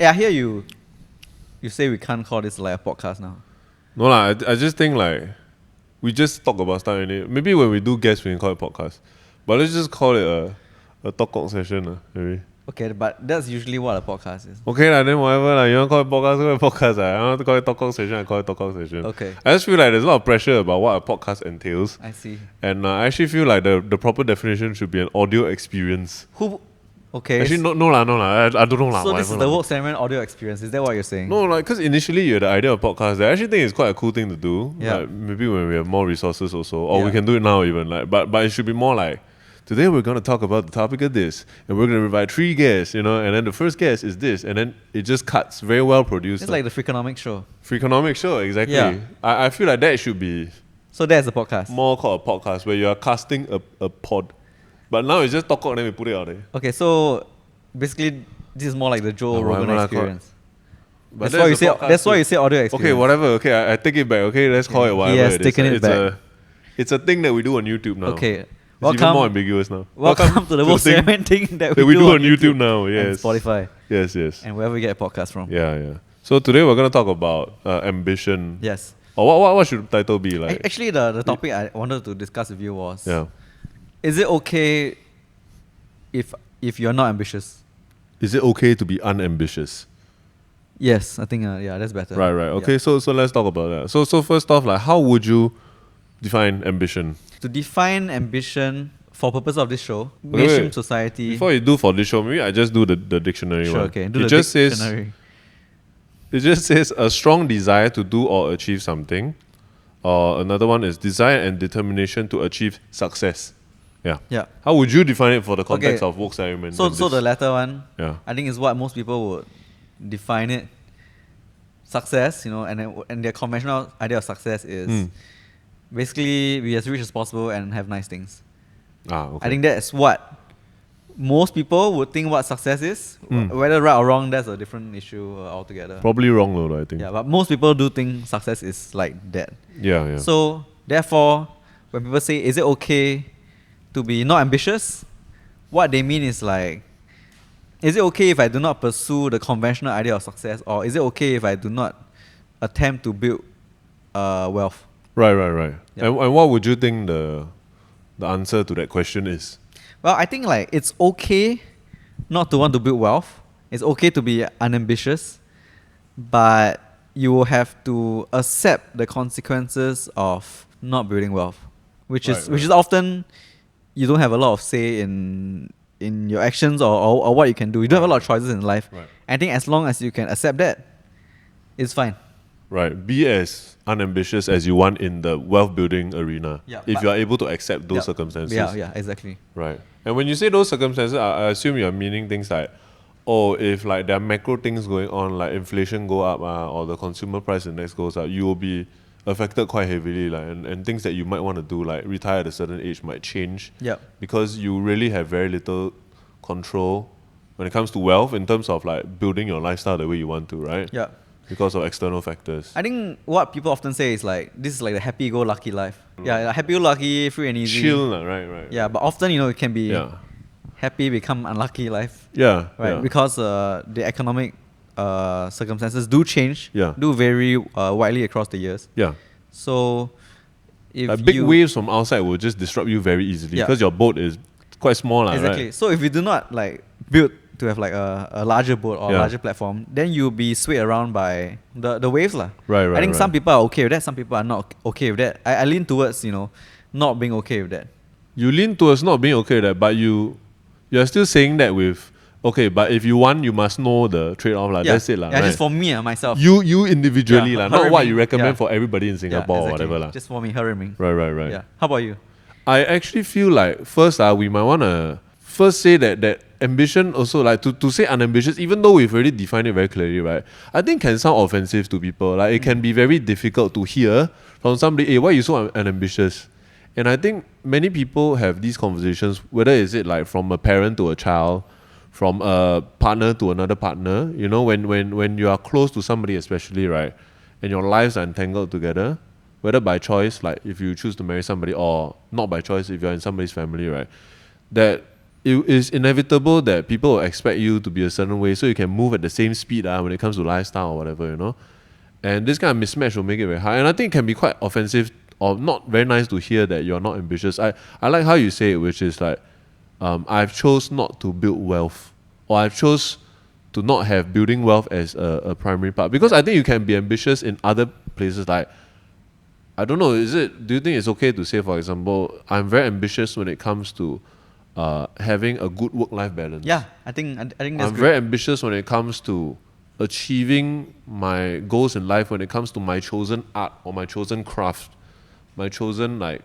I hear you. You say we can't call this like a podcast now. No lah, I just think like we just talk about stuff in it. Maybe when we do guests, we can call it podcast. But let's just call it a talk session, maybe. Okay, but that's usually what a podcast is. Okay lah, then whatever lah. You want to call it podcast, call it podcast. I want to call it talk session, I call it talk session. Okay. I just feel like there's a lot of pressure about what a podcast entails. I see. And I actually feel like the proper definition should be an audio experience. Okay. Actually, no lah. I don't know lah. So this is the work ceremony audio experience. Is that what you're saying? No, like, because initially you had the idea of podcast. I actually think it's quite a cool thing to do. Yeah. Like, maybe when we have more resources also, or we can do it now even. Like, but it should be more like, today we're going to talk about the topic of this, and we're going to invite 3 guests, and then the first guest is this, and then it just cuts very well produced. It's like the Freakonomics show. Freakonomics show, exactly. Yeah. I feel like that should be So that's a podcast. more called a podcast, where you are casting a pod. But now it's just talk and then we put it out there. Okay, so basically this is more like the Joe Rogan experience. But That's why you say audio experience. Okay, whatever. Okay, I take it back. Okay, let's call it whatever. He has it is. taken it back. It's a thing that we do on YouTube now. Okay. It's even more ambiguous now. Welcome to the work ceremony thing that we do on YouTube now. Yes. And Spotify. Yes. And wherever we get a podcast from. Yeah. So today we're gonna talk about ambition. Yes. Or what should the title be like? Actually, the topic I wanted to discuss with you was, is it okay if you're not ambitious? Is it okay to be unambitious? Yes, I think that's better. Right. Okay, so let's talk about that. So first off, like, how would you define ambition? To define ambition for purpose of this show, mainstream society. Before you do for this show, maybe I just do the dictionary one. Sure, okay. Do it the just dictionary. It just says a strong desire to do or achieve something. Or another one is desire and determination to achieve success. Yeah. How would you define it for the context of work ceremony? So the latter one, I think is what most people would define it. Success, and their conventional idea of success is basically be as rich as possible and have nice things. Okay. I think that's what most people would think what success is. Whether right or wrong, that's a different issue altogether. Probably wrong though, I think. Yeah, but most people do think success is like that. Yeah. So therefore, when people say, is it okay to be not ambitious? What they mean is like, is it okay if I do not pursue the conventional idea of success, or is it okay if I do not attempt to build wealth? Right. Yeah. And what would you think the answer to that question is? Well, I think like it's okay not to want to build wealth. It's okay to be unambitious, but you will have to accept the consequences of not building wealth, which is often you don't have a lot of say in your actions or what you can do. You don't have a lot of choices in life. Right. I think as long as you can accept that, it's fine. Right. Be as unambitious as you want in the wealth building arena. Yeah, if you are able to accept those circumstances. Yeah, exactly. Right. And when you say those circumstances, I assume you're meaning things like, if like there are macro things going on, like inflation go up or the consumer price index goes up, you will be affected quite heavily, like, and things that you might want to do, like retire at a certain age, might change. Yep. Because you really have very little control when it comes to wealth in terms of like building your lifestyle the way you want to, right? Yeah. Because of external factors. I think what people often say is like, this is like the happy-go-lucky life. Yeah, like happy-go-lucky, free and easy. Chill, right. Yeah, but often, it can be happy become unlucky life. Yeah. Right, yeah. because the economic circumstances do change, Yeah. do vary widely across the years. Yeah. So, if Like big waves from outside will just disrupt you very easily because your boat is quite small, exactly. Right? So if you do not like build to have like a larger boat or a larger platform, then you'll be swayed around by the waves, lah. Right. I think some people are okay with that, some people are not okay with that. I lean towards not being okay with that. You lean towards not being okay with that, but you're still saying that with okay, but if you want, you must know the trade-off, lah. That's it, lah. Yeah, just for me, myself. You individually, lah. Not what you recommend for everybody in Singapore or exactly. whatever, lah. Just for me, Ruiming. Right. Yeah. How about you? I actually feel like first, we might wanna first say that ambition also, like to say unambitious, even though we've already defined it very clearly, right? I think can sound offensive to people. Like it can be very difficult to hear from somebody, hey, why are you so unambitious? And I think many people have these conversations, whether is it like from a parent to a child, from a partner to another partner, when you are close to somebody especially, right, and your lives are entangled together, whether by choice, like if you choose to marry somebody, or not by choice if you're in somebody's family, right, that it is inevitable that people will expect you to be a certain way, so you can move at the same speed when it comes to lifestyle or whatever, you know. And this kind of mismatch will make it very hard. And I think it can be quite offensive or not very nice to hear that you're not ambitious. I like how you say it, which is like, I've chose not to build wealth, or I've chose to not have building wealth as a primary part. Because I think you can be ambitious in other places. Like, I don't know, do you think it's okay to say, for example, I'm very ambitious when it comes to having a good work-life balance? Yeah, I think that's I'm great. very ambitious when it comes to achieving my goals in life, when it comes to my chosen art or my chosen craft, my chosen not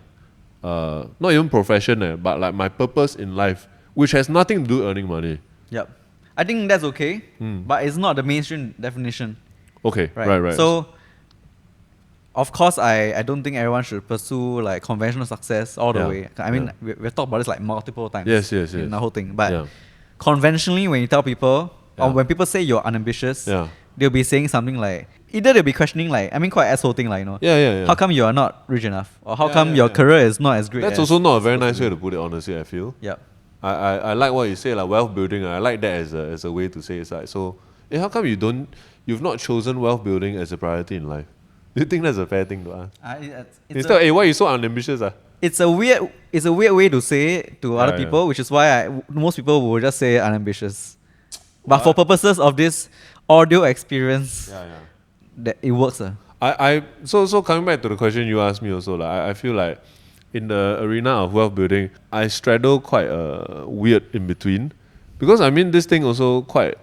even profession, but like my purpose in life, which has nothing to do with earning money. Yep. I think that's okay, but it's not the mainstream definition. Okay, right. So, of course, I don't think everyone should pursue like conventional success all the way. I mean, we've talked about this like multiple times. Yes. In the whole thing. But conventionally, when you tell people, or when people say you're unambitious, they'll be saying something like, either they'll be questioning like, I mean, quite asshole thing, like, you know, how come you are not rich enough, or how come your career is not as great? That's also not a very nice way to put it, honestly, I feel. Yeah. I like what you say, like wealth building. I like that as a way to say it. Like, so, how come you've not chosen wealth building as a priority in life? Do you think that's a fair thing to ask? Instead, why are you so unambitious? It's a weird way to say it to other people, which is why most people will just say unambitious. But for purposes of this audio experience, that it works. So coming back to the question you asked me also, like, I feel like in the arena of wealth building, I straddle quite weird in between, because I mean this thing also quite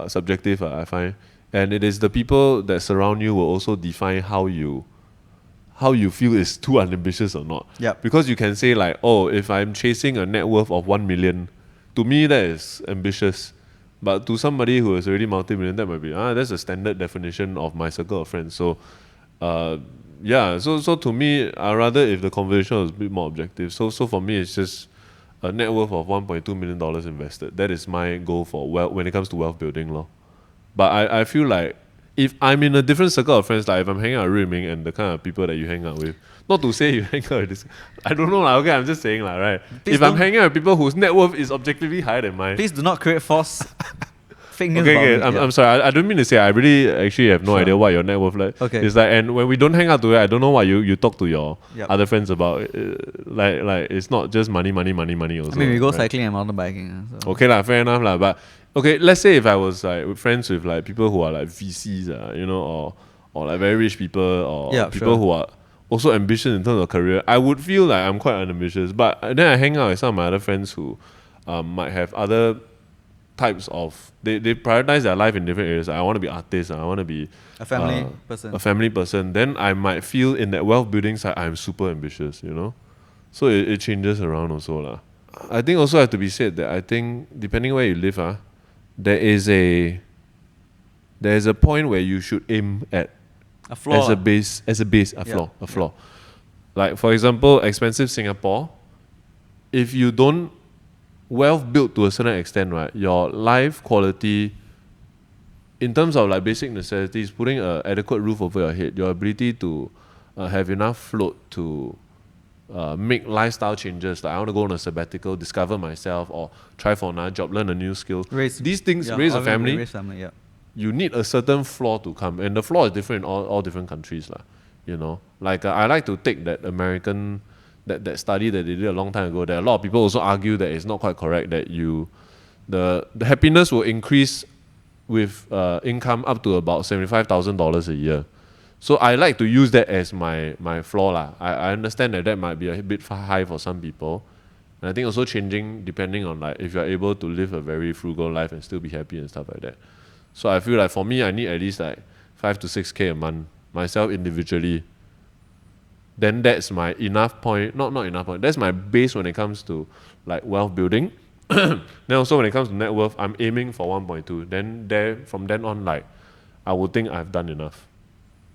subjective, I find, and it is the people that surround you will also define how you feel is too unambitious or not. Yep. Because you can say like, oh, if I'm chasing a net worth of 1 million, to me that is ambitious. But to somebody who is already multi-million, that might be, that's a standard definition of my circle of friends. So, so to me, I rather if the conversation was a bit more objective. So for me, it's just a net worth of $1.2 million invested. That is my goal for when it comes to wealth building, lor. But I feel like if I'm in a different circle of friends, like if I'm hanging out with Ruiming and the kind of people that you hang out with, not to say you hang out with this, I don't know, okay, I'm just saying, right? If I'm hanging out with people whose net worth is objectively higher than mine. Please do not create false fake news. Okay, I'm sorry, I don't mean to say, I really actually have no idea what your net worth like. Okay. It's like, and when we don't hang out together, I don't know what you talk to your other friends about. Like it's not just money also. I mean, we go cycling and mountain biking. So. Okay, fair enough. But okay, let's say if I was like friends with like people who are like VCs, you know, or like very rich people, or people who are also ambitious in terms of career, I would feel like I'm quite unambitious. But then I hang out with some of my other friends who might have other types of, they prioritize their life in different areas. I want to be artist, I want to be a family person. Then I might feel in that wealth building side I'm super ambitious, you know. So it changes around also lah. I think also have to be said that I think depending where you live, there is a point where you should aim at a floor, as a base, a floor. Like for example, expensive Singapore, if you don't wealth built to a certain extent, right, your life quality in terms of like basic necessities, putting an adequate roof over your head, your ability to have enough float to make lifestyle changes, like I want to go on a sabbatical, discover myself, or try for another job, learn a new skill. These things, raise a family, you need a certain floor to come, and the floor is different in all different countries, you know. Like I like to take that American that study that they did a long time ago. That a lot of people also argue that it's not quite correct, that the happiness will increase with income up to about $75,000 a year. So I like to use that as my floor lah. I understand that might be a bit high for some people, and I think also changing depending on like if you're able to live a very frugal life and still be happy and stuff like that. So I feel like for me, I need at least like 5 to 6K a month myself individually. Then that's my enough point. Not enough point. That's my base when it comes to like wealth building. Then also when it comes to net worth, I'm aiming for 1.2. Then from then on, like I would think I've done enough.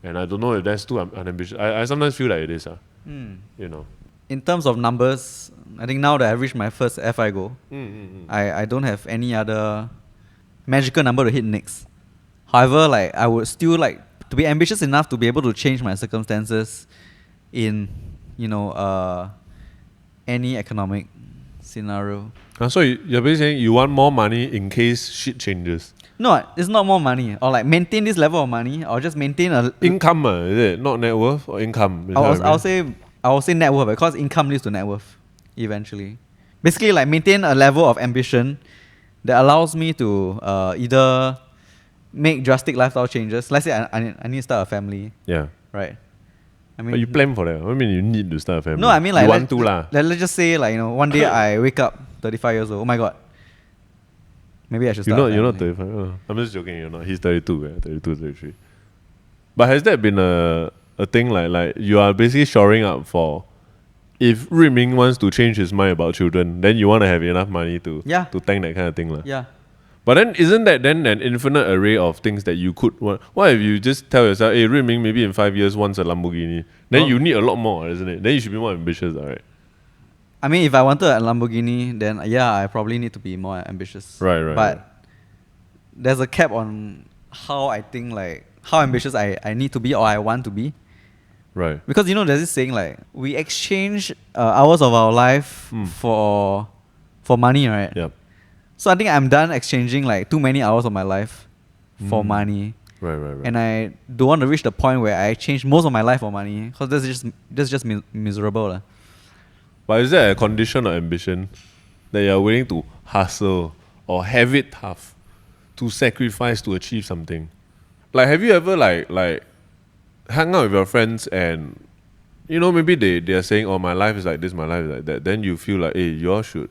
And I don't know if that's too unambitious. I sometimes feel like it is. You know. In terms of numbers, I think now that I've reached my first FI goal, I don't have any other magical number to hit next. However, like I would still like to be ambitious enough to be able to change my circumstances in, any economic scenario. So you're basically saying you want more money in case shit changes. No, it's not more money. Or like maintain this level of money, or just maintain a Income, is it? Not net worth or income? Is that what I mean? I will say net worth because income leads to net worth eventually. Basically, like maintain a level of ambition that allows me to either make drastic lifestyle changes. Let's say I need to start a family, Yeah. right? I mean, But you plan for that. I mean, you need to start a family. no, I mean like you want to lah. let's just say like one day I wake up 35 years old. Oh my god, maybe I should start. You're not 35. I'm just joking. You're not. He's 32. 32, 33. But has that been a thing like you are basically shoring up for if Ruiming wants to change his mind about children, then you want to have enough money to tank that kind of thing lah. Yeah. But then isn't that then an infinite array of things that you could want? What if you just tell yourself, hey, Ruiming maybe in 5 years wants a Lamborghini? Then you need a lot more, isn't it? Then you should be more ambitious, alright? I mean, if I wanted a Lamborghini, then I probably need to be more ambitious. Right. But there's a cap on how I think like how ambitious I need to be or I want to be. Right. Because there's this saying like we exchange hours of our life for money, right? Yep. So I think I'm done exchanging like too many hours of my life for money. Right. And I don't want to reach the point where I exchange most of my life for money because that's just miserable lah. But is there a condition or ambition that you're willing to hustle or have it tough to sacrifice to achieve something? Like, have you ever like hang out with your friends and maybe they are saying, oh, my life is like this, my life is like that. Then you feel like, hey, you all should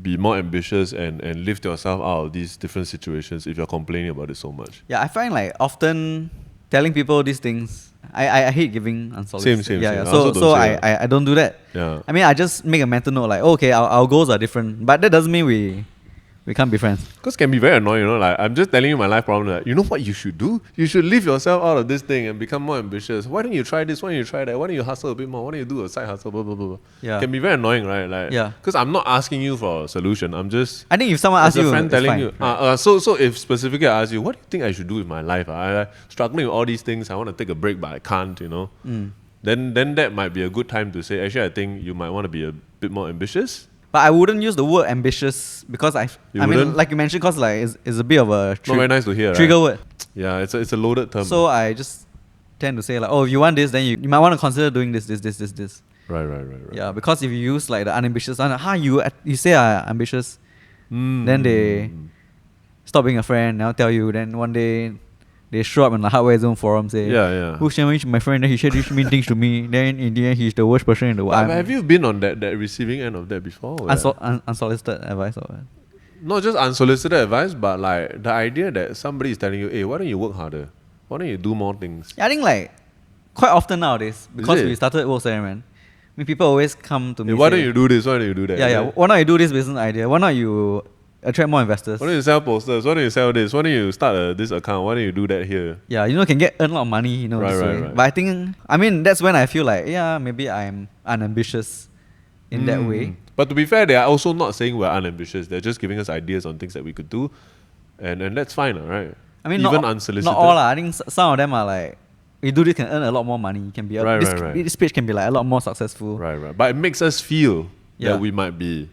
be more ambitious and lift yourself out of these different situations if you're complaining about it so much. Yeah, I find like often telling people these things, I hate giving unsolicited. Same. Yeah. So I don't do that. Yeah. I mean, I just make a mental note like, okay, our goals are different, but that doesn't mean we can't be friends. Because it can be very annoying, like I'm just telling you my life problem. Like, you know what you should do? You should lift yourself out of this thing and become more ambitious. Why don't you try this? Why don't you try that? Why don't you hustle a bit more? Why don't you do a side hustle? Blah, blah, blah, blah. Yeah. It can be very annoying, right? Like, yeah. Because I'm not asking you for a solution. I'm just. I think if someone asks as a you, friend it's telling fine. you. Right. So if specifically I ask you, what do you think I should do with my life? I'm struggling with all these things. I want to take a break, but I can't. Then that might be a good time to say. Actually, I think you might want to be a bit more ambitious. But I wouldn't use the word ambitious because I wouldn't? mean, like you mentioned, because like it's a bit of a Not very nice to hear, trigger right? word. Yeah, it's a loaded term. So I just tend to say like, oh, if you want this, then you might want to consider doing this. Right. Yeah, because if you use like the unambitious, you say ambitious, then they stop being a friend. Now tell you. Then one day they show up in the hardware zone forum say, yeah. who's my friend? Then he said these mean things to me. Then in the end, he's the worst person in the world. Have you been on that receiving end of that before? Unsolicited advice or what? Not just unsolicited advice, but like the idea that somebody is telling you, hey, why don't you work harder? Why don't you do more things? Yeah, I think like quite often nowadays, because it? we started World man. I mean, people always come to me. Hey, why don't you do this? Why don't you do that? Yeah. Why not you do this business idea? Why not you attract more investors? Why don't you sell posters? Why don't you sell this? Why don't you start this account? Why don't you do that here? Yeah, can earn a lot of money, this way. Right. But I think, that's when I feel like, maybe I'm unambitious in that way. But to be fair, they are also not saying we're unambitious. They're just giving us ideas on things that we could do. And that's fine, right? I mean, even not unsolicited. Not all. I think some of them are like, you do this can earn a lot more money. You can be this page can be like a lot more successful. Right. But it makes us feel Yeah. that we might be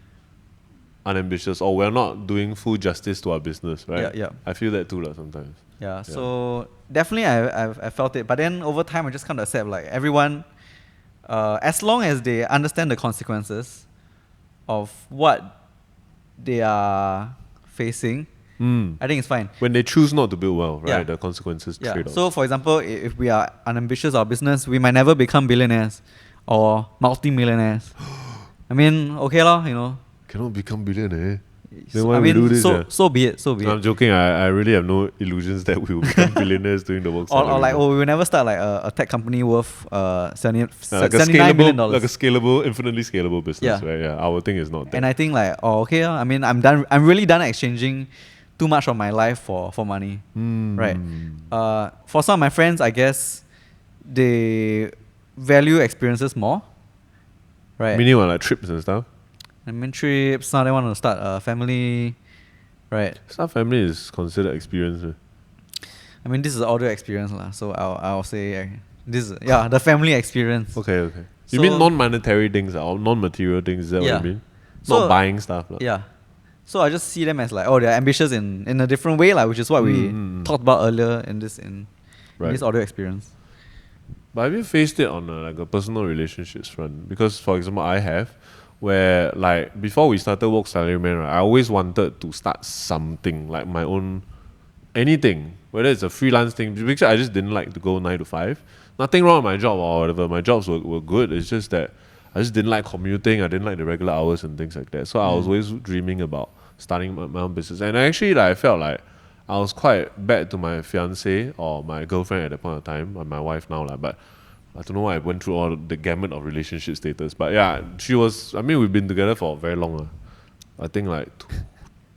unambitious or we're not doing full justice to our business, right? Yeah. I feel that too sometimes. Yeah. So definitely I felt it. But then over time I just kind of accept like everyone, as long as they understand the consequences of what they are facing, I think it's fine. When they choose not to build well, right? Yeah. The consequences Yeah. trade-off. So for example, if we are unambitious our business, we might never become billionaires or multi-millionaires. I mean, okay lah, Cannot become billionaire. Then So, why I we mean, do this? so be it. I'm joking. I really have no illusions that we will become billionaires doing the work. Or like, we will never start like a tech company worth like a $79 million. like a scalable, infinitely scalable business, Yeah. right? Yeah, our thing is not that. And I think like, okay, I mean, I'm really done exchanging too much of my life for money, right? For some of my friends, I guess they value experiences more, right? Meaning what, like trips and stuff? I mean, trips. Now they want to start a family, right? Start family is considered experience. I mean, this is audio experience lah. So I'll say this is the family experience. Okay. You So- mean non-monetary things or non-material things? Is that what you mean? So, buying stuff. Lah. Yeah. So I just see them as like, oh, they're ambitious in a different way, like, which is what we talked about earlier in this audio experience. But have you faced it on like a personal relationships front? Because for example, I have, where like before we started Work Salaryman, right, I always wanted to start something like my own anything, whether it's a freelance thing. Because I just didn't like to go 9 to 5. Nothing wrong with my job or whatever. My jobs were good. It's just that I just didn't like commuting. I didn't like the regular hours and things like that. So I was always dreaming about starting my own business. And actually, like, I felt like I was quite bad to my fiance or my girlfriend at that point of time, or my wife now, like, but I don't know why I went through all the gamut of relationship status. But yeah, we've been together for very long. I think like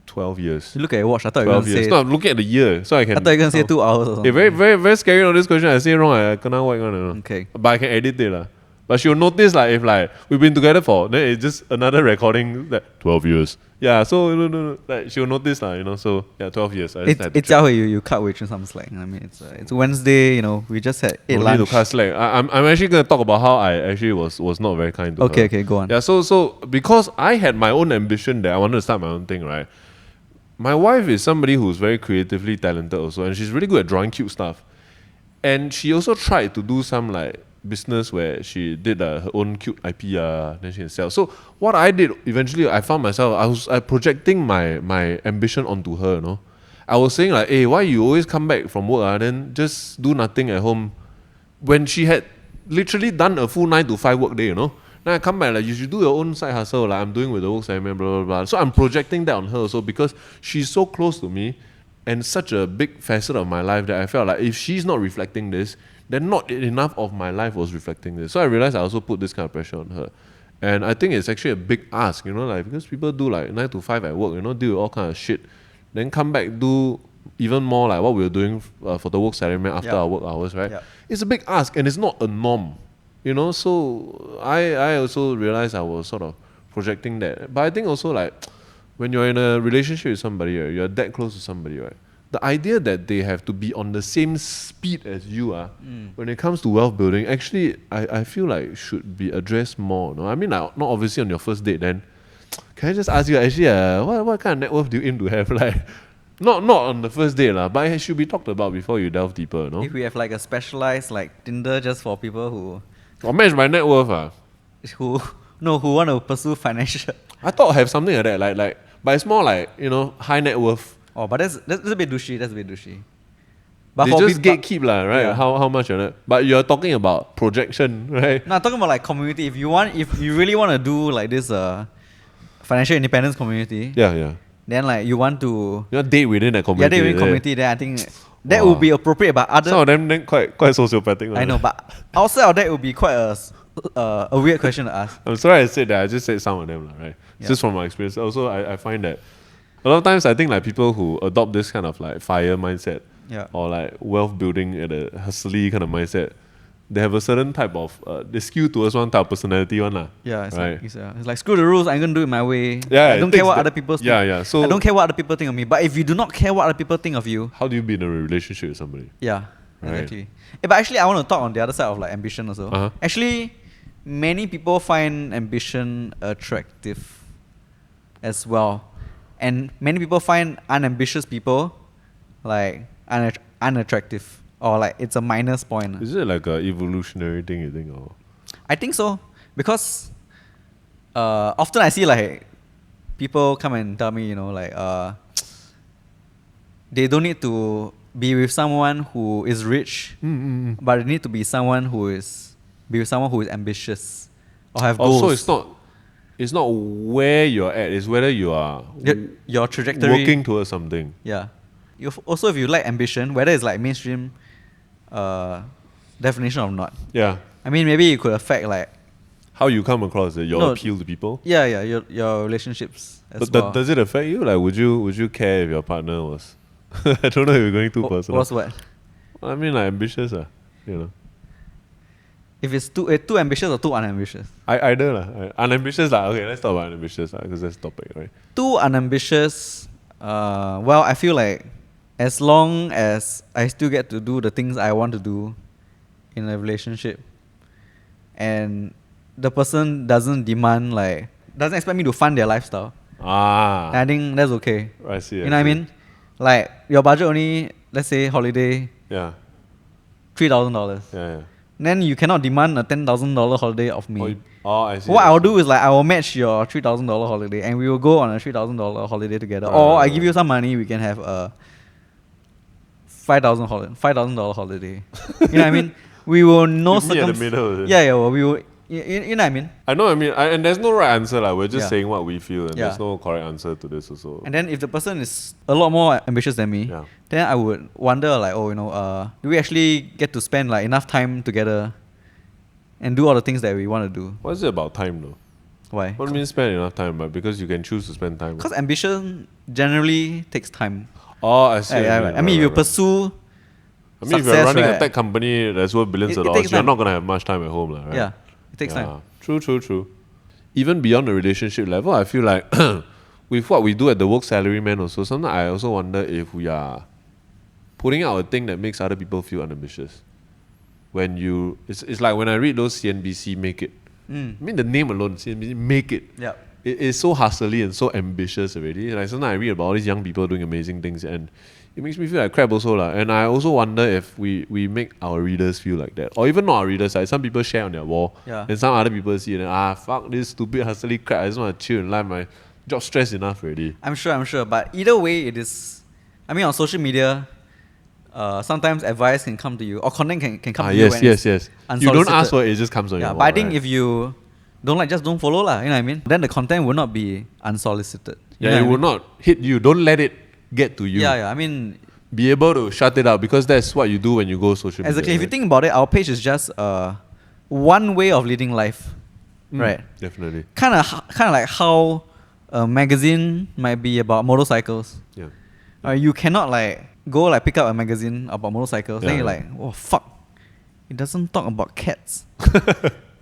12 years. You look at your watch, I thought you were going to say... No, I'm looking at the year, so I can... I thought you were going to say 2 hours or something. Very, very, very scary on this question. I say wrong, I cannot work on it. Okay. But I can edit it. La. But she'll notice like if like we've been together for, then it's just another recording that 12 years. Yeah, so no. Like she'll notice so yeah, 12 years. It's you cut Wei Choon some slack. I mean it's Wednesday, we just had lunch. Need to cut slack. I'm actually gonna talk about how I actually was not very kind to her. Okay, go on. Yeah, so because I had my own ambition that I wanted to start my own thing, right? My wife is somebody who's very creatively talented also, and she's really good at drawing cute stuff. And she also tried to do some like business where she did her own cute IP, then she can sell. So what I did eventually, I found myself, I projecting my ambition onto her, I was saying like, hey, why you always come back from work, then just do nothing at home? When she had literally done a full 9 to 5 work day, Then I come back like, you should do your own side hustle, like I'm doing with the Work Salaryman, blah, blah, blah. So I'm projecting that on her also because she's so close to me and such a big facet of my life that I felt like if she's not reflecting this, then not enough of my life was reflecting this. So I realized I also put this kind of pressure on her. And I think it's actually a big ask, like because people do like 9 to 5 at work, deal with all kind of shit. Then come back, do even more like what we were doing for the Work Salaryman after our work hours, right? Yep. It's a big ask and it's not a norm, So I also realized I was sort of projecting that. But I think also like when you're in a relationship with somebody, right, you're that close to somebody, right? The idea that they have to be on the same speed as you when it comes to wealth building, actually, I feel like should be addressed more. I mean, like, not obviously on your first date. Then, can I just ask you, actually, what kind of net worth do you aim to have? Like, not on the first date, but it should be talked about before you delve deeper. If we have like a specialized like Tinder just for people who, or match my net worth, who want to pursue financial. I thought I have something like that, like, but it's more like high net worth. Oh, but that's a bit douchey. But they just gatekeep, right? Yeah. How much on it? But you're talking about projection, right? No, I'm talking about like community. If you really want to do like this financial independence community, yeah. Then like you want to date within that community. Yeah, date within community. Then I think that would be appropriate. But other some of them then quite sociopathic. I know, but outside of that, it would be quite a weird question to ask. I'm sorry I said that. I just said some of them, right? Yeah. Just from my experience. Also, I find that a lot of times I think like people who adopt this kind of like FIRE mindset or like wealth building at a hustly kind of mindset, they have a certain type of they skew towards one type of personality one. Yeah, it's like screw the rules, I'm gonna do it my way. Yeah, I don't care what other people think. Yeah. So I don't care what other people think of me. But if you do not care what other people think of you, how do you be in a relationship with somebody? Yeah, exactly. But actually I want to talk on the other side of like ambition also. Actually, many people find ambition attractive as well. And many people find unambitious people like unattractive or like it's a minus point. Is it like an evolutionary thing you think? Or? I think so because often I see like people come and tell me, they don't need to be with someone who is rich, but they need to be someone who is ambitious or have goals. So it's not where you're at, it's whether you are your trajectory working towards something. Yeah. Also, if you like ambition, whether it's like mainstream definition or not. Yeah. I mean, maybe it could affect like how you come across it, your appeal to people. Yeah, your relationships as well. Does it affect you? Like, would you care if your partner was? I don't know if you're going too personal. Was what? I mean, like ambitious, If it's too ambitious or too unambitious? Either lah. Unambitious lah. Okay, let's talk about unambitious because that's the topic, right? Too unambitious. Well, I feel like as long as I still get to do the things I want to do in a relationship, and the person doesn't demand like doesn't expect me to fund their lifestyle. Ah. And I think that's okay. I see. You know what I mean? Like your budget only, let's say holiday, Yeah. $3,000. Yeah. Then you cannot demand a $10,000 holiday of me. I see. What I'll do is like I will match your $3,000 holiday, and we will go on a $3,000 holiday together. Or I give you some money, we can have a $5,000 holiday. You know what I mean? We will no Meet at the middle. Yeah, well, we will. You know what I mean? I know. I mean, and there's no right answer. Like we're just Yeah. saying what we feel, and Yeah. there's no correct answer to this also. And then if the person is a lot more ambitious than me, Yeah. then I would wonder like, do we actually get to spend like enough time together and do all the things that we want to do? What is it about time though? Why? What do you mean spend enough time? But because you can choose to spend time. Because ambition generally takes time. Oh, I see. I mean, you pursue. I mean, if you're success, running a right? tech company that's worth billions of It dollars, takes you're time. not gonna have much time at home, right? Yeah, it takes time. True. Even beyond the relationship level, I feel like with what we do at the work salary man also, sometimes I also wonder if we are putting out a thing that makes other people feel unambitious. It's like when I read those CNBC make it. I mean the name alone, CNBC make it. Yeah. It is so hustly and so ambitious already. Like sometimes I read about all these young people doing amazing things, and it makes me feel like crap also lah. And I also wonder if we make our readers feel like that, or even not our readers. Like some people share on their wall, Yeah. and some other people see it and fuck this stupid hustly crap. I just want to chill in life. My job stress enough already. I'm sure. But either way, it is. I mean, on social media, sometimes advice can come to you, or content can come to you. When Yes. it's You don't unsolicited. ask for it; it just comes on your Yeah, wall. but I think right? if you don't like, just don't follow lah. You know what I mean? Then the content will not be unsolicited. You know it what I will mean? not hit you. Don't let it get to you. Yeah. I mean, Be able to shut it out, because that's what you do when you go social media. exactly. If you right? think about it, our page is just one way of leading life, right? Definitely. Kind of like how a magazine might be about motorcycles. Yeah. You cannot like go like pick up a magazine about motorcycles. Then Yeah. you're like, oh fuck, it doesn't talk about cats.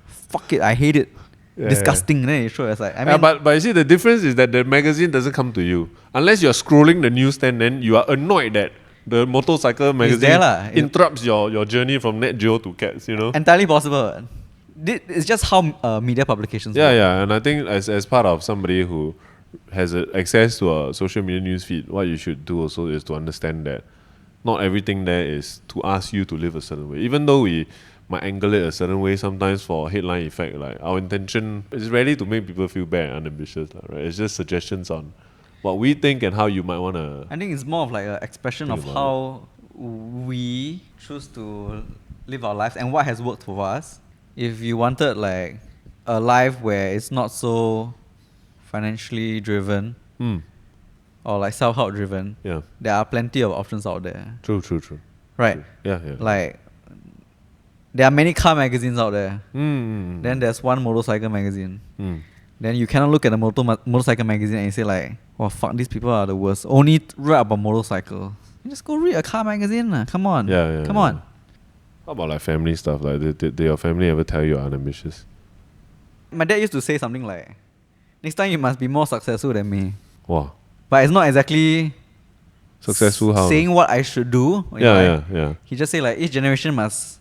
Fuck it, I hate it. Yeah, Disgusting. Then you show it's like, I Yeah, mean, but you see the difference is that the magazine doesn't come to you unless you're scrolling the newsstand. Then you are annoyed that the motorcycle magazine there lah. interrupts your journey from Net Geo to cats. You know. entirely possible. It's just how media publications work. Yeah, and I think as part of somebody who has access to a social media news feed, what you should do also is to understand that not everything there is to ask you to live a certain way. Even though we might angle it a certain way sometimes for headline effect, like our intention is rarely to make people feel bad and unambitious, right? It's just suggestions on what we think and how you might want to. I think it's more of like an expression Think of about how we choose to live our lives and what has worked for us. If you wanted like a life where it's not so financially driven or like self-help driven, Yeah, there are plenty of options out there. true. Right. Yeah. Like there are many car magazines out there. Mm. Then there's one motorcycle magazine. Mm. Then you cannot look at the motorcycle magazine and you say like, "Well, fuck, these people are the worst. Only write about motorcycles." You just go read a car magazine, lah. Come on. Yeah. Come on. How about like family stuff? Like, did your family ever tell you you're unambitious? My dad used to say something like, "Next time you must be more successful than me." Wow, But it's not exactly successful how? saying what I should do. you know, like, Yeah. He just say like each generation must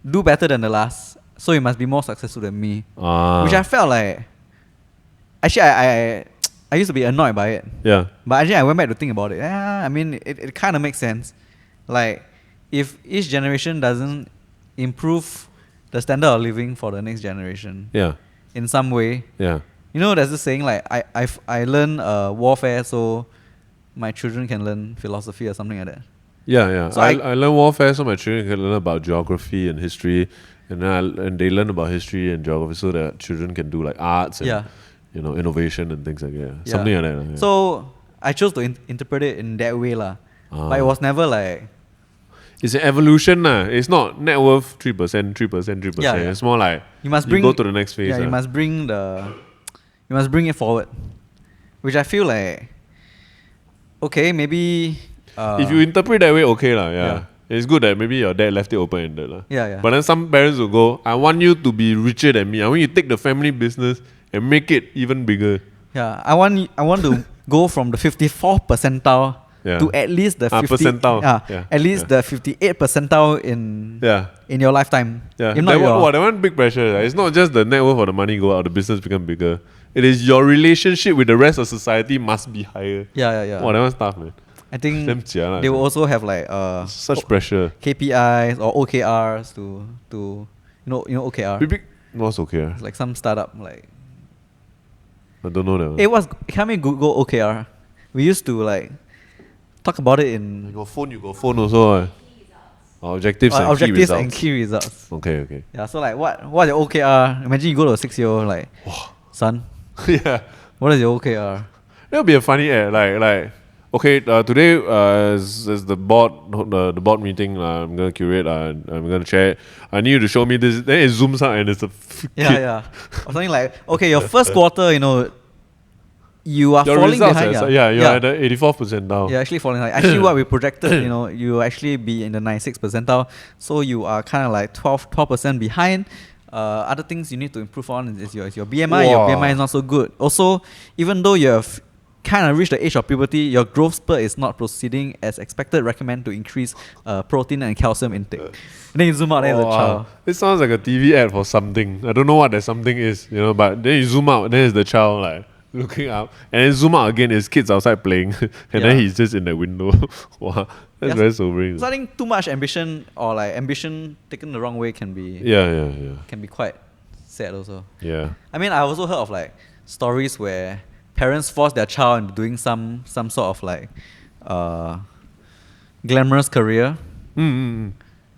do better than the last, so you must be more successful than me. Which I felt like, actually I used to be annoyed by it. Yeah. But actually I went back to think about it. I mean it kind of makes sense. Like if each generation doesn't improve the standard of living for the next generation Yeah. in some way, Yeah. you know, there's this saying like I learn warfare so my children can learn philosophy or something like that. Yeah. So I learn warfare so my children can learn about geography and history, and then and they learn about history and geography so that children can do like arts and Yeah. innovation and things like that. Yeah. Something like that. Yeah. So I chose to interpret it in that way lah. But it was never like it's an evolution lah. It's not net worth 3%. Yeah. It's more like you must you bring go to the next phase. Yeah, you must bring it forward, which I feel like okay, maybe if you interpret that way, okay lah. Yeah. Yeah. It's good that maybe your dad left it open-ended lah. Yeah. But then some parents will go, I want you to be richer than me. I want you to take the family business and make it even bigger. Yeah, I want to go from the 54th percentile Yeah. to at least the 50 percentile. Yeah. At least the 58th percentile in your lifetime. Yeah. If not, That one big pressure. It's not just the net worth or the money go out, the business become bigger. It is your relationship with the rest of society must be higher. Yeah. Wow, that one's tough, man. I think Damn jialat, they will man. also have like Such pressure. KPIs or OKRs to OKR. What's okay? It's like some startup like. I don't know that one. It was can we Google OKR? We used to like talk about it You in got phone also. Objectives and key objectives results. and key results. Okay. Yeah, so like what's your OKR? Imagine you go to a 6-year-old like, son, Yeah. what is your OKR? That would be a funny ad. Like okay, today is the board meeting. I'm gonna curate. I'm gonna share it. I need you to show me this. Then it zooms out and it's a kid. Yeah. Or something like, okay, your first quarter, you are Your falling results, behind. you're at the 84th percentile. You're actually falling behind. Actually, what we projected, you actually be in the 96th percentile. So you are kind of like 12% behind. Other things you need to improve on is your BMI. Your Wow. BMI is not so good. Also, even though you have kind of reached the age of puberty, your growth spurt is not proceeding as expected. Recommend to increase protein and calcium intake. And then you zoom out, there's a child. This sounds like a TV ad for something. I don't know what that something is, but then you zoom out, then it's the child like looking up, and then zoom out again, it's kids outside playing, and then he's just in the window. Wow, that's very sobering. So I think too much ambition or like ambition taken the wrong way can be Yeah. quite sad also. Yeah. I mean, I also heard of like stories where parents force their child into doing some sort of like glamorous career, and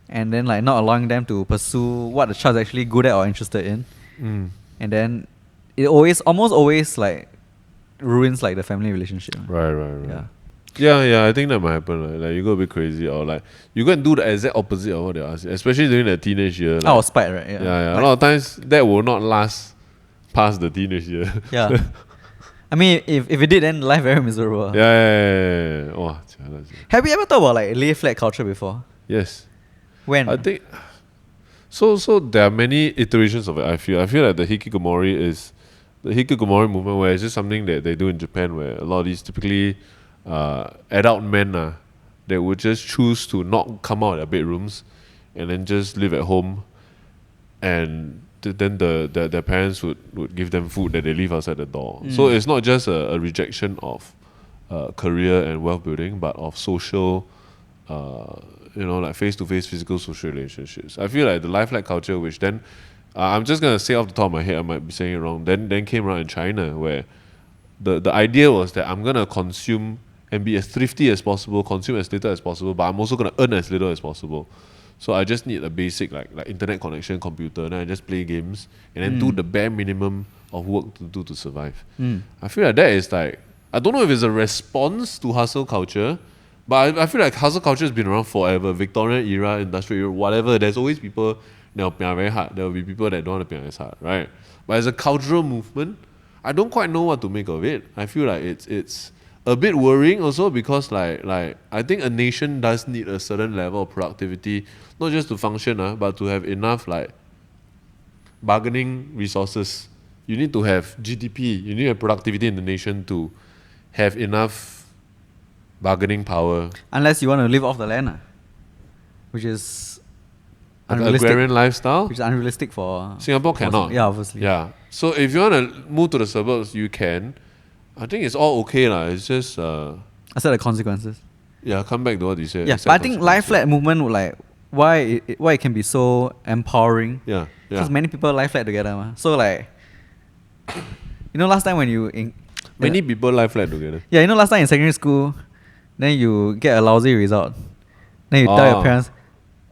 then like not allowing them to pursue what the child is actually good at or interested in, and then it almost always like ruins like the family relationship. Right. Yeah. Yeah, I think that might happen. Like you go a bit crazy, or like you go and do the exact opposite of what they ask you, especially during the teenage year. Like, Out of spite, right? yeah. Like, A lot of times that will not last past the teenage year. Yeah. I mean, if it did, then life very miserable. Yeah. Oh, jialat. Have you ever thought about like lay flat culture before? Yes. When? I think so there are many iterations of it. I feel like the hikkigomori movement, where it's just something that they do in Japan, where a lot of these typically adult men that would just choose to not come out of their bedrooms and then just live at home, and then their parents would give them food that they leave outside the door. So it's not just a rejection of career and wealth building, but of social like face-to-face physical social relationships. I feel like the life-like culture, which then I'm just gonna say off the top of my head, I might be saying it wrong, then came around in China, where the idea was that I'm gonna consume and be as thrifty as possible, consume as little as possible, but I'm also gonna earn as little as possible. So I just need a basic like internet connection, computer, then I just play games and then do the bare minimum of work to do to survive. I feel like that is like, I don't know if it's a response to hustle culture, but I feel like hustle culture has been around forever. Victorian era, industrial era, whatever. There's always people that will pay very hard. There will be people that don't want to pay as hard, right? But as a cultural movement, I don't quite know what to make of it. I feel like it's a bit worrying also, because like I think a nation does need a certain level of productivity, not just to function, but to have enough like bargaining resources. You need to have GDP, you need to have productivity in the nation to have enough bargaining power. Unless you want to live off the land, which is Like unrealistic. agrarian lifestyle. Which is unrealistic for Singapore cannot. Yeah, obviously. Yeah. So if you want to move to the suburbs, you can. I think it's all okay lah. It's just Aside the consequences. come back to what you said. Yeah, accept but I think life consequences. flat movement would like why it can be so empowering. Yeah. Because many people lie flat together, ma. So like, last time when Many people lie flat together. yeah, last time in secondary school, then you get a lousy result, then you tell your parents.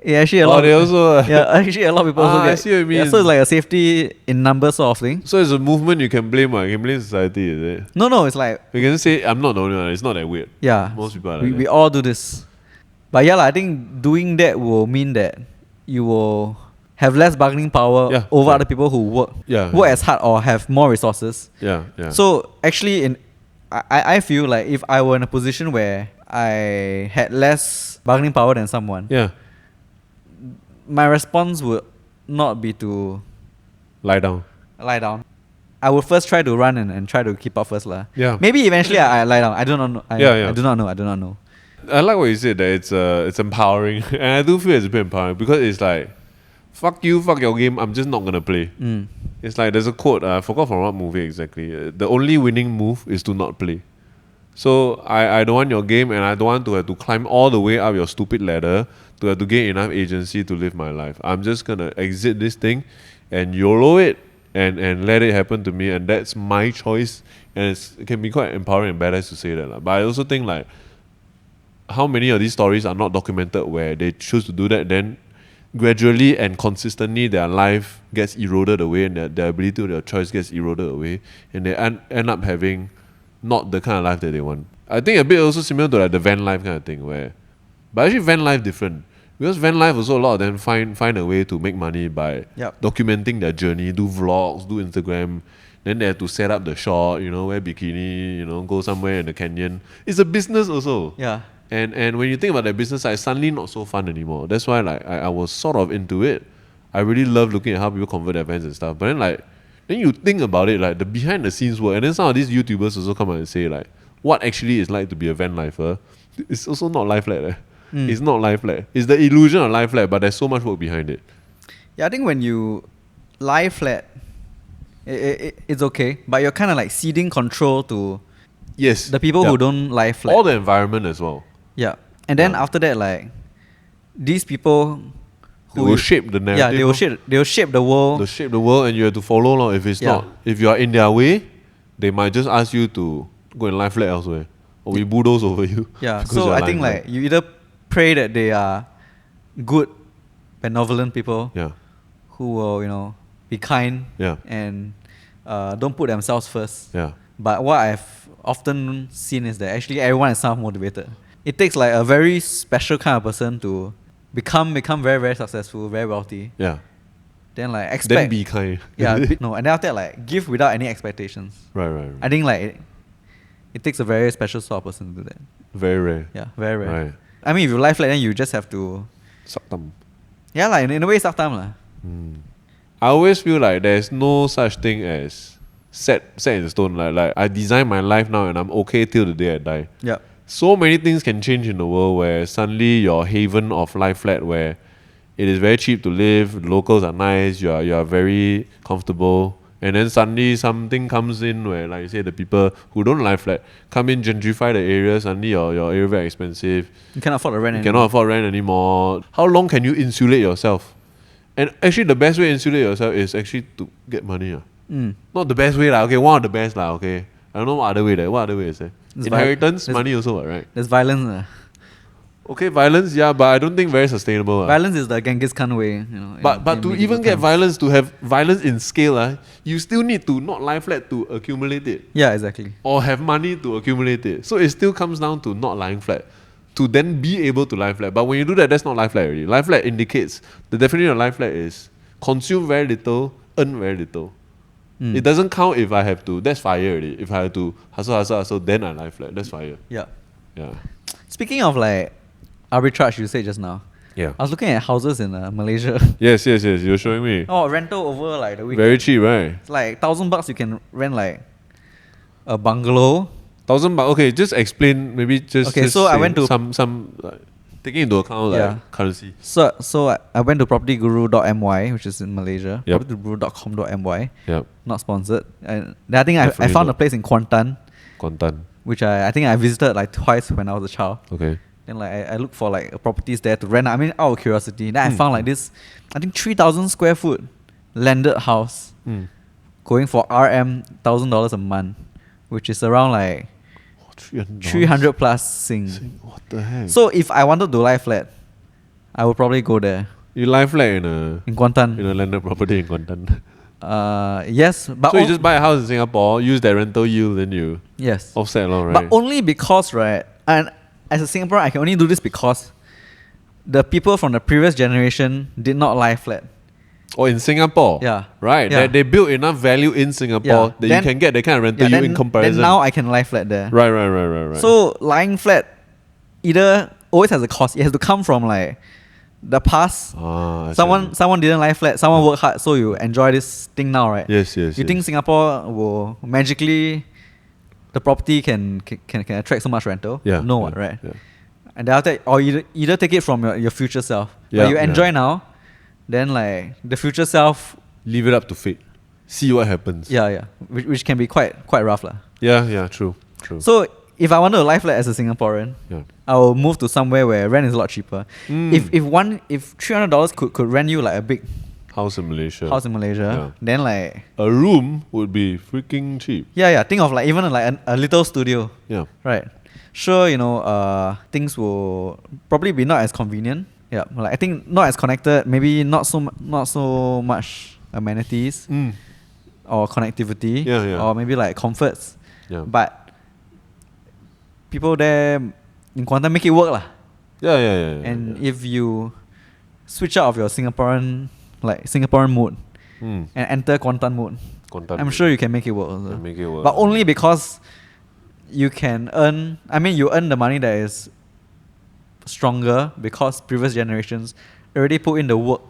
Yeah, actually a lot. They also. Actually a lot of people also get. I see what you mean. Yeah, so it's like a safety in numbers sort of thing. So it's a movement you can blame. You can blame society, is it? No, it's like You can say I'm not the only one. It's not that weird. yeah. Most people are like we that. all do this, but yeah, I think doing that will mean that you will have less bargaining power over other people who work as hard or have more resources. Yeah. So actually, I feel like if I were in a position where I had less bargaining power than someone, my response would not be to Lie down. lie down. I would first try to run and try to keep up first lah. Yeah. Maybe eventually I lie down. I do not know. I do not know. I like what you said, that it's empowering, and I do feel it's a bit empowering, because it's like, fuck you, fuck your game, I'm just not gonna play. Mm. It's like there's a quote, I forgot from what movie exactly. The only winning move is to not play. So I don't want your game, and I don't want to have to climb all the way up your stupid ladder to have to gain enough agency to live my life. I'm just gonna exit this thing and YOLO it and let it happen to me, and that's my choice. And it can be quite empowering and badass to say that. But I also think like how many of these stories are not documented where they choose to do that, then gradually and consistently their life gets eroded away, and their ability to their choice gets eroded away, and they end up having not the kind of life that they want. I think a bit also similar to like the van life kind of thing but actually van life different. Because van life also a lot of them find a way to make money by documenting their journey, do vlogs, do Instagram. Then they have to set up the shot, wear bikini, go somewhere in the canyon. It's a business also. Yeah. And when you think about that business, it's suddenly not so fun anymore. That's why like I was sort of into it. I really love looking at how people convert their vans and stuff. But then you think about it, like the behind the scenes work, and then some of these YouTubers also come out and say like what actually is like to be a van lifer. It's also not lie flat. It's not lie flat. It's the illusion of lie flat, but there's so much work behind it. Yeah, I think when you lie flat, it's okay, but you're kind of like ceding control to the people who don't lie flat. All the environment as well. Yeah, and then after that, like these people who will shape the narrative. Yeah, they will shape the world. They'll shape the world, and you have to follow. If it's not, if you are in their way, they might just ask you to go and lie flat elsewhere, or we bulldoze over you. Yeah, so I think like you either pray that they are good, benevolent people. Yeah. Who will be kind. Yeah. And don't put themselves first. Yeah. But what I've often seen is that actually everyone is self-motivated. It takes like a very special kind of person to become very, very successful, very wealthy. Yeah. Then like expect. Then be kind. Yeah, no, and then after that like give without any expectations. Right. I think like it takes a very special sort of person to do that. Very rare. Yeah, very rare. Right. I mean, if you lie flat, then you just have to suck thumb. Yeah, like in a way, suck thumb lah. I always feel like there's no such thing as set in stone. Like I design my life now, and I'm okay till the day I die. Yeah. So many things can change in the world where suddenly your haven of lie flat, where it is very cheap to live, the locals are nice, you are very comfortable, and then suddenly something comes in where, like you say, the people who don't lie flat come in, gentrify the area. Suddenly your area very expensive. You cannot afford the rent. You cannot afford rent anymore. How long can you insulate yourself? And actually, the best way to insulate yourself is actually to get money. Not the best way, like, okay, one of the best, like, okay. I don't know what other way there. What other way is there? Inheritance, money also, right? There's violence. Okay, violence, yeah, but I don't think very sustainable. Violence is the Genghis Khan way, But to even get violence, to have violence in scale, you still need to not lie flat to accumulate it. Yeah, exactly. Or have money to accumulate it. So it still comes down to not lying flat, to then be able to lie flat. But when you do that, that's not lie flat already. Lie flat indicates, the definition of lie flat is consume very little, earn very little. It doesn't count if I have to, that's fire already. If I have to hustle, then I lie flat. That's fire. Yeah. Yeah. Speaking of like arbitrage, you said just now. Yeah. I was looking at houses in Malaysia. Yes. You're showing me. Oh, rental over like the weekend. Very cheap, right? It's like $1,000 you can rent like a bungalow. $1,000. Okay, just explain. Maybe just. Okay, just so I went to some like, taking into account like currency. So I went to propertyguru.my, which is in Malaysia. Yep. Propertyguru.com.my. Yep. Not sponsored. And I think I found a place in Kuantan. Which I think I visited like twice when I was a child. Okay. Then like I looked for like properties there to rent. I mean, out of curiosity. Then I found like this, I think 3,000 square foot landed house going for $1,000 a month, which is around like 300 plus Sing. What the heck? So if I wanted to lie flat, I would probably go there. You lie flat in Kuantan. In a landed property in Kuantan. Yes, but so you just buy a house in Singapore, use that rental yield, then you offset along, right? But only because, right, and as a Singaporean, I can only do this because the people from the previous generation did not lie flat. Or in Singapore. Yeah. Right. Yeah. They built enough value in Singapore that you can get that kind of rental yield in comparison. Then now I can lie flat there. Right. So lying flat either always has a cost. It has to come from like the past. Someone didn't lie flat. Someone worked hard, so you enjoy this thing now, right? Yes. You think Singapore will magically, the property can attract so much rental? Yeah. No, right? Yeah. And then after that, or either take it from your future self. Yeah, but you enjoy now, then like the future self, Leave it up to fate. See what happens. yeah, which can be quite rough lah. Yeah, true. So if I wanted a life flat as a Singaporean, Yeah. I will move to somewhere where rent is a lot cheaper. Mm. If $300 could rent you like a big House in Malaysia. house in Malaysia, then like A room would be freaking cheap. yeah, think of like even like a little studio, Yeah. right? Sure, things will probably be not as convenient. Yeah, like I think not as connected. Maybe not so much amenities Mm. or connectivity. Yeah. Or maybe like comforts. Yeah. But people there in Kuantan make it work lah. Yeah. And if you switch out of your Singaporean mood Mm. and enter Kuantan mood, Kuantan I'm mood. sure you can make it work also. Can make it work. But only because you can earn. I mean, you earn the money that is stronger because previous generations already put in the work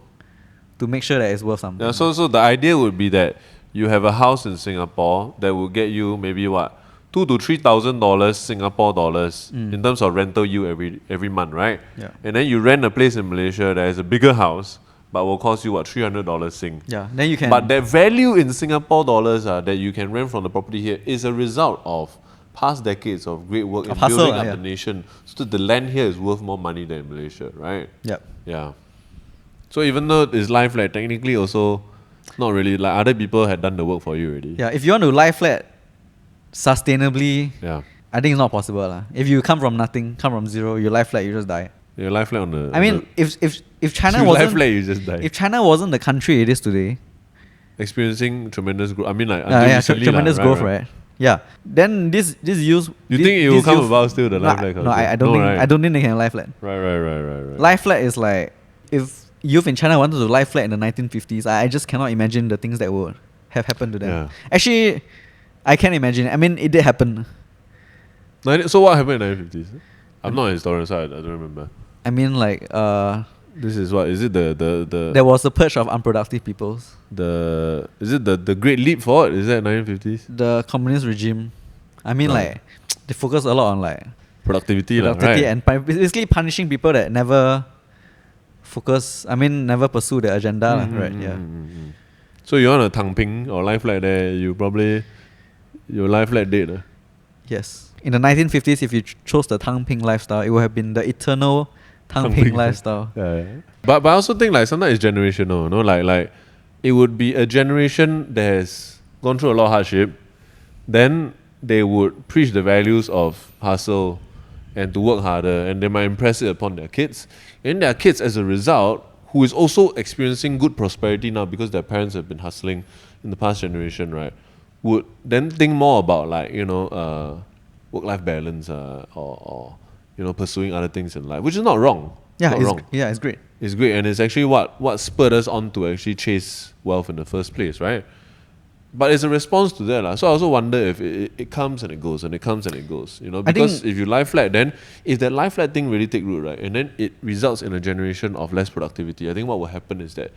to make sure that it's worth something. Yeah, so the idea would be that you have a house in Singapore that will get you maybe what $2,000 to $3,000 Singapore dollars in terms of rental yield every month, right? Yeah. And then you rent a place in Malaysia that is a bigger house, but will cost you what $300 Sing. Yeah. Then you can. But that value in Singapore dollars that you can rent from the property here is a result of past decades of great work in Of hustle, building up yeah. the nation. So the land here is worth more money than in Malaysia, right? Yep. Yeah. So even though it's life flat, technically also not really, like other people had done the work for you already. Yeah. If you want to lie flat sustainably, Yeah. I think it's not possible lah. If you come from nothing, come from zero, you lie flat, you just die. Your life flat on the. I mean, if China you life wasn't flat, you just die. if China wasn't the country it is today, Experiencing tremendous growth. I mean, like until yeah, recently tremendous lah, growth, right? Yeah. Then this use. You this, think it will this come youth- about still the life No, flat? no, culture? I don't think right? I don't think they can lie flat. Right. Lie flat is like if youth in China wanted to lie flat in the 1950s, I just cannot imagine the things that would have happened to them. Yeah. Actually, I can imagine. I mean, it did happen. So what happened in the 1950s? I'm not a historian, so I don't remember. I mean, like This is what? Is it the there was a purge of unproductive peoples. is it the Great Leap Forward? Is that 1950s? The communist regime. I mean, Right. like they focus a lot on like Productivity, productivity right? and basically punishing people that never focus. I mean, never pursue their agenda, lah, right? Yeah. So you want a tang ping or life flat there? You probably your life flat dead. Yes. In the 1950s, if you chose the Tang Ping lifestyle, it would have been the eternal Tang Tang Ping Ping. lifestyle. Yeah. But I also think like sometimes it's generational, no? Like it would be a generation that has gone through a lot of hardship, then they would preach the values of hustle and to work harder, and they might impress it upon their kids. And their kids, as a result, who is also experiencing good prosperity now because their parents have been hustling in the past generation, right? Would then think more about like, work-life balance or pursuing other things in life, which is not wrong. Yeah, Not wrong. it's great. It's great, and it's actually what spurred us on to actually chase wealth in the first place, right? But it's a response to that. So I also wonder if it comes and it goes, and it comes and it goes. Because if you lie flat, then if that lie flat thing really take root, right, and then it results in a generation of less productivity, I think what will happen is that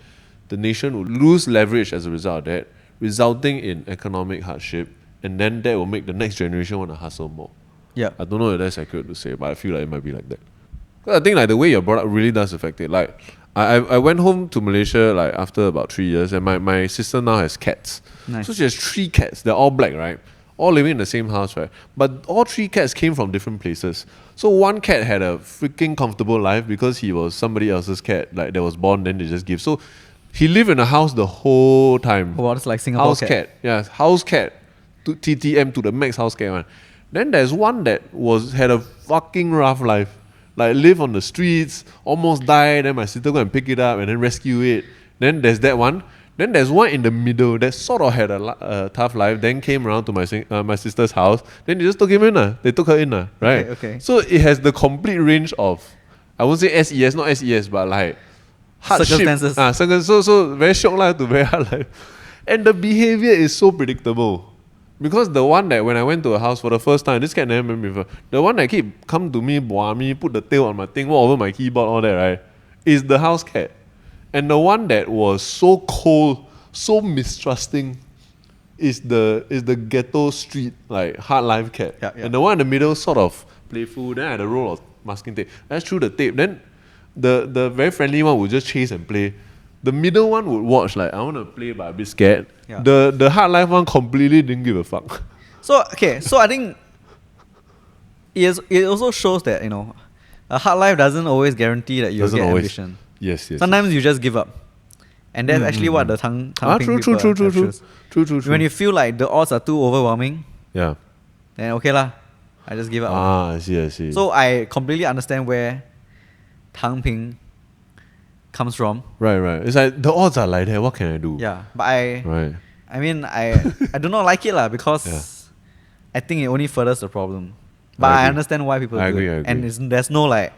the nation will lose leverage as a result of that, resulting in economic hardship, and then that will make the next generation want to hustle more. Yeah. I don't know if that's accurate to say, but I feel like it might be like that. 'Cause I think like the way you're brought up really does affect it. Like I went home to Malaysia like after about 3 years, and my sister now has cats. Nice. So she has 3 cats. They're all black, right? All living in the same house, right? But all 3 cats came from different places. So one cat had a freaking comfortable life because he was somebody else's cat, like that was born, then they just give. So he lived in a house the whole time. Oh, it's like Singapore House cat. Yeah, house cat. To TTM to the max house cat one. Then there's one that had a fucking rough life. Like live on the streets, almost died, then my sister go and pick it up and then rescue it. Then there's that one. Then there's one in the middle that sort of had a tough life, then came around to my sister's house. Then they just took him in. They took her in, right? Okay. So it has the complete range of, I won't say SES, not SES, but like hardship. Circumstances. So very shock life to very hard life. And the behavior is so predictable. Because the one that when I went to a house for the first time, this cat never met me before. The one that keep come to me, boah me, put the tail on my thing, walk over my keyboard, all that, right? Is the house cat. And the one that was so cold, so mistrusting, is the ghetto street, like hard life cat. Yeah. And the one in the middle sort of playful, then I had a roll of masking tape. That's through the tape. Then the very friendly one would just chase and play. The middle one would watch like I want to play but a bit scared. Yeah. The hard life one completely didn't give a fuck. So I think it also shows that a hard life doesn't always guarantee that you'll Doesn't get always. ambition. Yes. Sometimes you just give up, and that's actually what the Tang True. people have choose. True. When you feel like the odds are too overwhelming, Yeah. then okay lah, I just give up. I see. So I completely understand where Tang Ping comes from. Right. It's like the odds are like that. What can I do? Yeah, but I Right. mean I do not like it lah because Yeah. I think it only furthers the problem. But I agree. understand why people I do agree, it. I agree. And there's no like,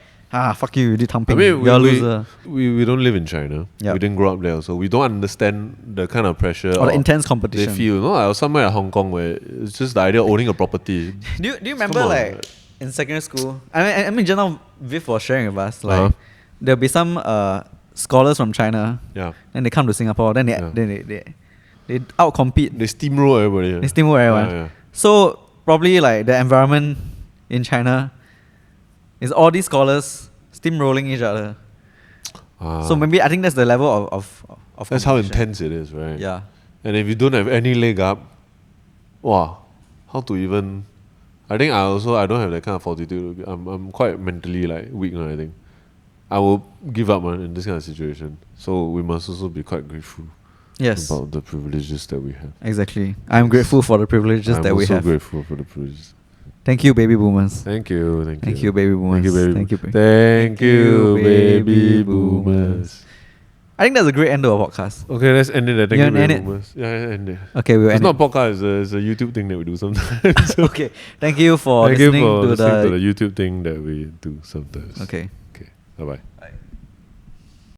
fuck you did Tang I Ping, mean, you're a loser. we don't live in China. Yep. We didn't grow up there, so we don't understand the kind of pressure Or the intense they competition. feel. No, I was somewhere in Hong Kong where it's just the idea of owning a property. Do you remember on. like in secondary school? I mean just now Viv was sharing with us like Uh-huh. there'll be some scholars from China, Yeah, then they come to Singapore, then they outcompete, they steamroll everybody. they steamroll everyone. Yeah. So probably like the environment in China is all these scholars steamrolling each other. So maybe I think that's the level of That's how competition. intense it is, right? Yeah. And if you don't have any leg up, wow, how to even? I think I don't have that kind of fortitude. I'm quite mentally like weak now, I think. I will give up in this kind of situation. So we must also be quite grateful Yes. about the privileges that we have. Exactly. I'm grateful for the privileges that we I'm have. also grateful for the privileges. Thank you, baby boomers. Thank you, Thank you, baby boomers. Thank you, baby. Thank you, Thank you, baby boomers. I think that's a great end to our podcast. Okay, let's end it there. Thank You you, wanna baby end it? boomers. Yeah, end it. Okay, we'll It's end not it. a podcast, it's a YouTube thing that we do sometimes. Okay. Thank you for Thank you listening for to listening to the. the YouTube thing that we do sometimes. Okay. Okay, bye-bye. Bye.